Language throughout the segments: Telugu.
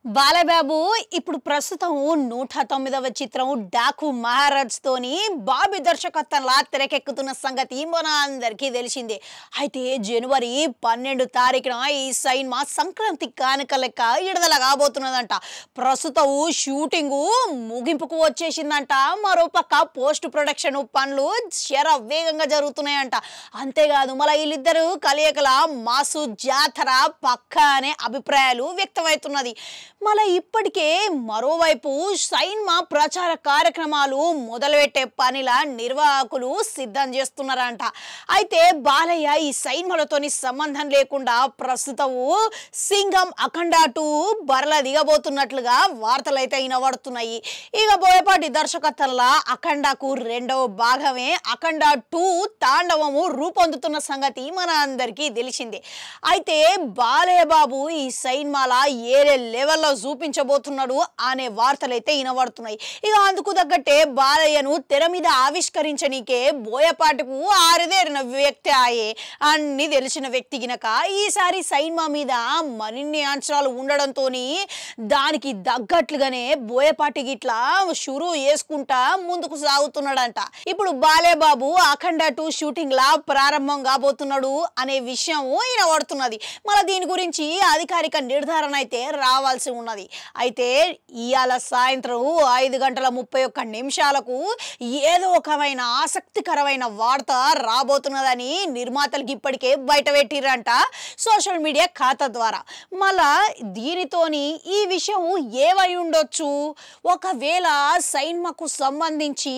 బాలబాబు ఇప్పుడు ప్రస్తుతం 109వ చిత్రం డాకు మహారాజ్ తోని బాబీ దర్శకత్వంలో తెరకెక్కుతున్న సంగతి మన అందరికీ తెలిసిందే. అయితే జనవరి 12 తారీఖున ఈ సినిమా సంక్రాంతి కానుక లెక్క విడుదల కాబోతున్నదంట. ప్రస్తుతం షూటింగ్ ముగింపుకు వచ్చేసిందంట. మరోపక్క పోస్ట్ ప్రొడక్షన్ పనులు వేగంగా జరుగుతున్నాయంట. అంతేకాదు మళ్ళీ వీళ్ళిద్దరు కలయికల మాసు జాతర పక్కా అనే అభిప్రాయాలు వ్యక్తమవుతున్నది. మళ్ళీ ఇప్పటికే మరోవైపు సినిమా ప్రచార కార్యక్రమాలు మొదలుపెట్టే పనిలా నిర్వాహకులు సిద్ధం చేస్తున్నారంట. అయితే బాలయ్య ఈ సినిమాలతోని సంబంధం లేకుండా ప్రస్తుతం సింగం అఖండ 2 బరల దిగబోతున్నట్లుగా వార్తలు అయితే వినబడుతున్నాయి. ఇక బోయపాటి దర్శకత్వంలో అఖండకు 2వ భాగమే అఖండ 2 తాండవము రూపొందుతున్న సంగతి మన అందరికీ తెలిసిందే. అయితే బాలయ్య బాబు ఈ సినిమాల ఏరే లెవెల్లో చూపించబోతున్నాడు అనే వార్తలు అయితే వినబడుతున్నాయి. ఇక అందుకు తగ్గట్టే బాలయ్యను తెర మీద ఆవిష్కరించనీకే బోయపాటికు ఆరిదేరిన వ్యక్తి ఆయే అన్ని తెలిసిన వ్యక్తి గినక ఈసారి సినిమా మీద మరిన్ని అంచనాలు ఉండడంతో దానికి తగ్గట్లుగానే బోయపాటి గిట్లా షురూ చేసుకుంటా ముందుకు సాగుతున్నాడంట. ఇప్పుడు బాలయ్య బాబు అఖండ 2 షూటింగ్ లా ప్రారంభం కాబోతున్నాడు అనే విషయం వినబడుతున్నది. మళ్ళీ దీని గురించి అధికారిక నిర్ధారణ అయితే రావాల్సి ఉన్నది. అయితే ఇవాళ సాయంత్రం 5:31 ఏదో ఒకమైన ఆసక్తికరమైన వార్త రాబోతున్నదని నిర్మాతలకు ఇప్పటికే బయట పెట్టిరంట సోషల్ మీడియా ఖాతా ద్వారా. మళ్ళా దీనితోని ఈ విషయం ఏమై ఉండొచ్చు? ఒకవేళ సినిమాకు సంబంధించి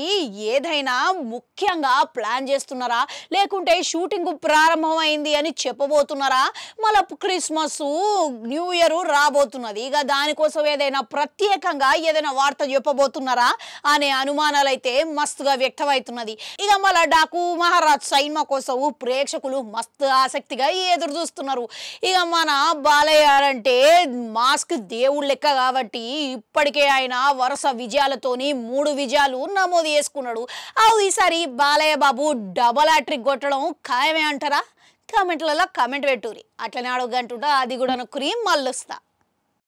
ఏదైనా ముఖ్యంగా ప్లాన్ చేస్తున్నారా, లేకుంటే షూటింగ్ ప్రారంభమైంది అని చెప్పబోతున్నారా? మళ్ళీ క్రిస్మస్ న్యూ ఇయర్ రాబోతున్నది, ఇక దానికోసం ఏదైనా ప్రత్యేకంగా ఏదైనా వార్త చెప్పబోతున్నారా అనే అనుమానాలు అయితే మస్తుగా వ్యక్తమవుతున్నది. ఇక మళ్ళీ డాకు మహారాజ్ సినిమా కోసం ప్రేక్షకులు మస్తు ఆసక్తిగా ఎదురు చూస్తున్నారు. ఇక మన బాలయ్య అంటే మాస్క్ దేవుడు లెక్క కాబట్టి ఇప్పటికే ఆయన వరుస విజయాలతోని 3 విజయాలు నమోదు చేసుకున్నాడు. ఈసారి బాలయ్య బాబు డబల్ హ్యాట్రిక్ కొట్టడం ఖాయమే అంటారా? కామెంట్లలో కామెంట్ పెట్టుర్రి. అట్లనే అడుగుంటుంటా అది కూడా క్రీమ్ మళ్ళొస్తా.